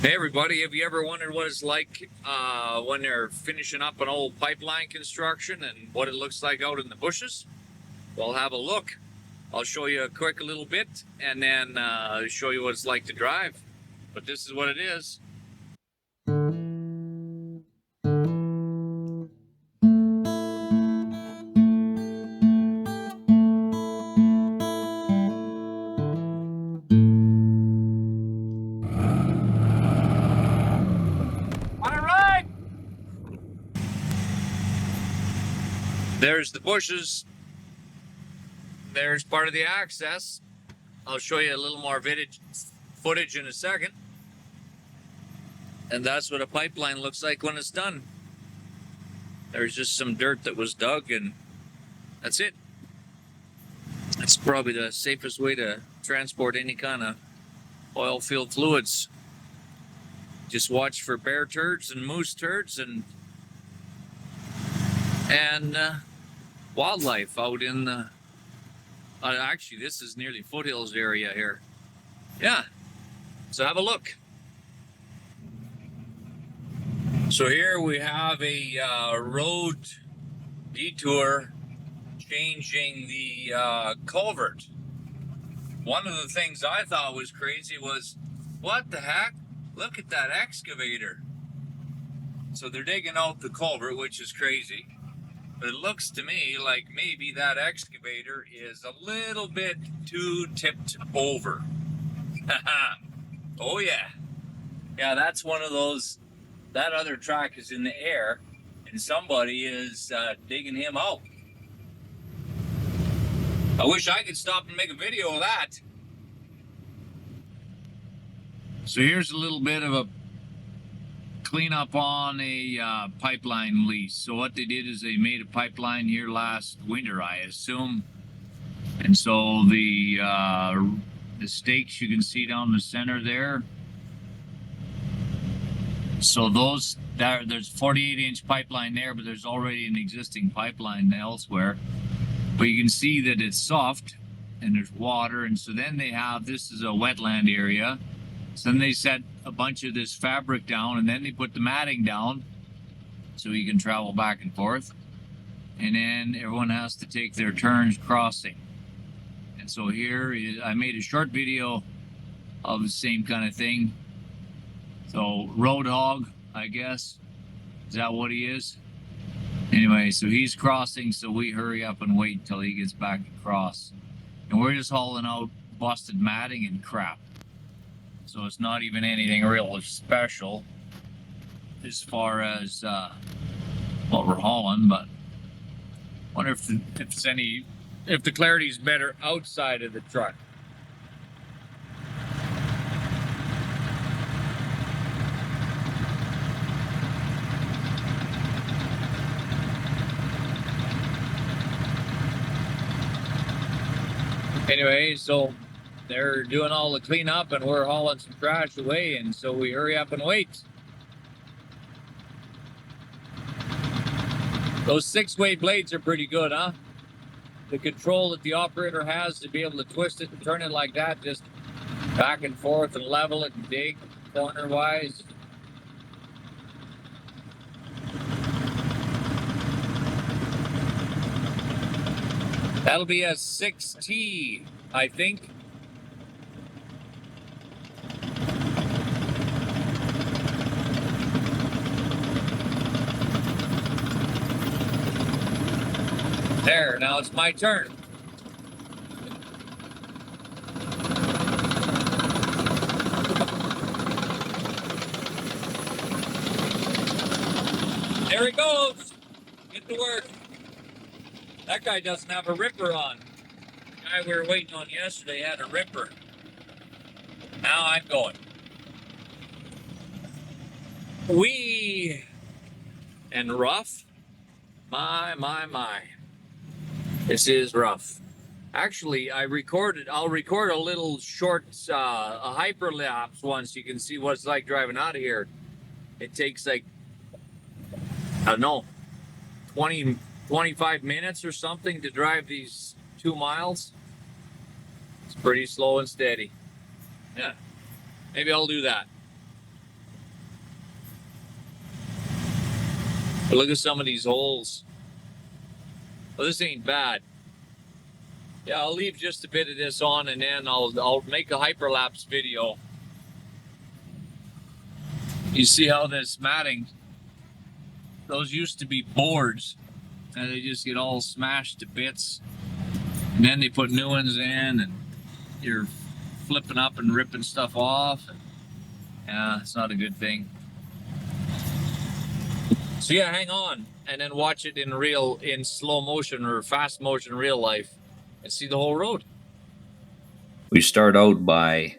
Hey everybody, have you ever wondered what it's like when they're finishing up an old pipeline construction and what it looks like out in the bushes? Well, have a look. I'll show you a quick little bit and then show you what it's like to drive. But this is what it is. All right. There's the bushes. There's part of the access. I'll show you a little more footage in a second. And that's what a pipeline looks like when it's done. There's just some dirt that was dug and that's it. That's probably the safest way to transport any kind of oil field fluids. Just watch for bear turds and moose turds and wildlife out in the actually this is nearly foothills area here. Yeah, so have a look. So here we have a road detour changing the culvert. One of the things I thought was crazy was, what the heck? Look at that excavator. So they're digging out the culvert, which is crazy. But it looks to me like maybe that excavator is a little bit too tipped over. Oh yeah. Yeah, that's one of those, that other track is in the air and somebody is digging him out. I wish I could stop and make a video of that. So here's a little bit of a cleanup on a pipeline lease. So what they did is they made a pipeline here last winter, I assume. And so the stakes you can see down the center there. So there's 48-inch pipeline there, but there's already an existing pipeline elsewhere. But you can see that it's soft and there's water. And so then they have, this is a wetland area. So then they set a bunch of this fabric down and then they put the matting down so you can travel back and forth. And then everyone has to take their turns crossing. And so here I made a short video of the same kind of thing. So road hog, I guess. Is that what he is? Anyway, so he's crossing, so we hurry up and wait until he gets back across. And we're just hauling out busted matting and crap. So it's not even anything real special as far as what we're hauling, but I wonder if the clarity's better outside of the truck. Anyway, so they're doing all the cleanup and we're hauling some trash away, and so we hurry up and wait. Those 6-way blades are pretty good, huh? The control that the operator has to be able to twist it and turn it like that, just back and forth and level it and dig corner-wise. That'll be a 6T, I think. There, now it's my turn. There he goes. Get to work. That guy doesn't have a ripper on. The guy we were waiting on yesterday had a ripper. Now I'm going. Wee and rough. My. This is rough. Actually, I'll record a little short a hyperlapse once you can see what it's like driving out of here. It takes like, I don't know, 25 minutes or something to drive these 2 miles. It's pretty slow and steady. Yeah, maybe I'll do that. Look at some of these holes. Well, this ain't bad. Yeah, I'll leave just a bit of this on, and then I'll make a hyperlapse video. You see how this matting, those used to be boards, and they just get all smashed to bits. And then they put new ones in, and you're flipping up and ripping stuff off. Yeah, it's not a good thing. So yeah, hang on, and then watch it in slow motion or fast motion real life, and see the whole road. We start out by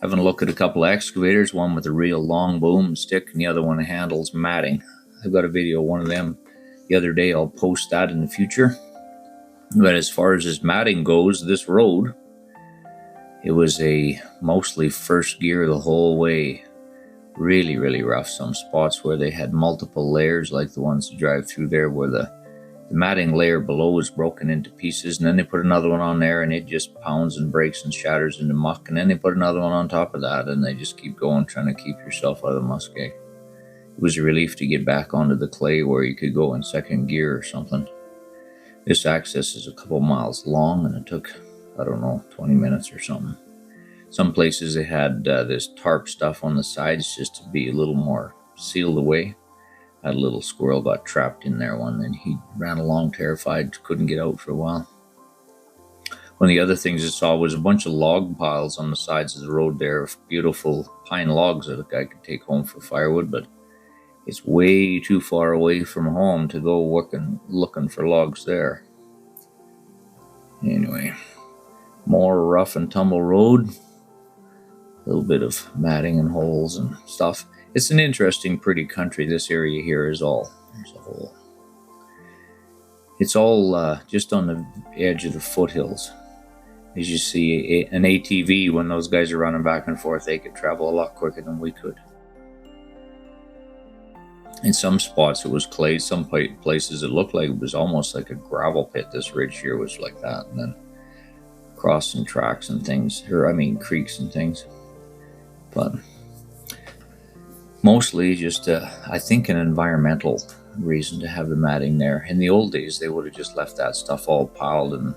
having a look at a couple of excavators, one with a real long boom stick and the other one handles matting. I've got a video of one of them the other day. I'll post that in the future. But as far as this matting goes, this road, it was a mostly first gear the whole way. Really, really rough. Some spots where they had multiple layers, like the ones you drive through there, where the matting layer below is broken into pieces, and then they put another one on there and it just pounds and breaks and shatters into muck, and then they put another one on top of that, and they just keep going, trying to keep yourself out of the muskeg. It was a relief to get back onto the clay where you could go in second gear or something. This access is a couple miles long, and it took, I don't know, 20 minutes or something. Some places they had this tarp stuff on the sides just to be a little more sealed away. Had a little squirrel got trapped in there one, and he ran along terrified, couldn't get out for a while. One of the other things I saw was a bunch of log piles on the sides of the road there, beautiful pine logs that a guy could take home for firewood, but it's way too far away from home to go looking for logs there. Anyway, more rough and tumble road. A little bit of matting and holes and stuff. It's an interesting, pretty country. This area here is all, there's a hole. It's all just on the edge of the foothills. As you see, an ATV, when those guys are running back and forth, they could travel a lot quicker than we could. In some spots it was clay, some places it looked like it was almost like a gravel pit. This ridge here was like that, and then crossing tracks and things, creeks and things. But mostly just, I think, an environmental reason to have the matting there. In the old days, they would have just left that stuff all piled and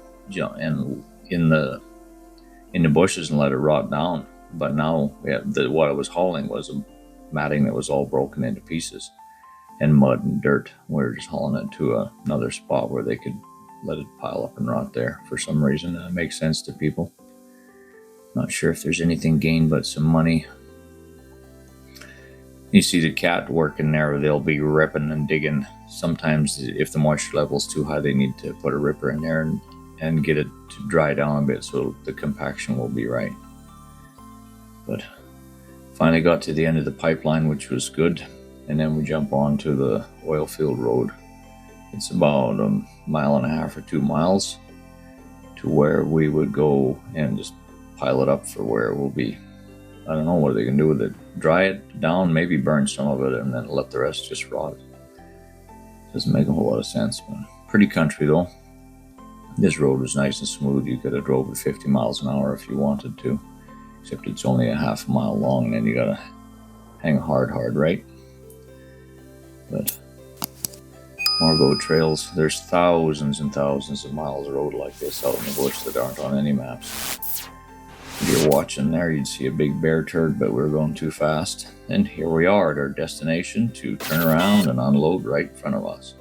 in the bushes and let it rot down. But now, what I was hauling was a matting that was all broken into pieces, and mud and dirt. We're just hauling it to another spot where they could let it pile up and rot there for some reason. That makes sense to people. Not sure if there's anything gained but some money. You see the cat working there. They'll be ripping and digging. Sometimes if the moisture level's too high, they need to put a ripper in there and get it to dry down a bit so the compaction will be right. But finally got to the end of the pipeline, which was good. And then we jump on to the oil field road. It's about 1.5 miles or 2 miles to where we would go and just pile it up for where it will be. I don't know what they can do with it. Dry it down, maybe burn some of it, and then let the rest just rot. Doesn't make a whole lot of sense, but pretty country though. This road was nice and smooth. You could have drove at 50 miles an hour if you wanted to, except it's only 1/2 mile long, and then you gotta hang hard right. But more road trails. There's thousands and thousands of miles of road like this out in the bush that aren't on any maps. If you're watching there, you'd see a big bear turd, but we're going too fast. And here we are at our destination to turn around and unload right in front of us.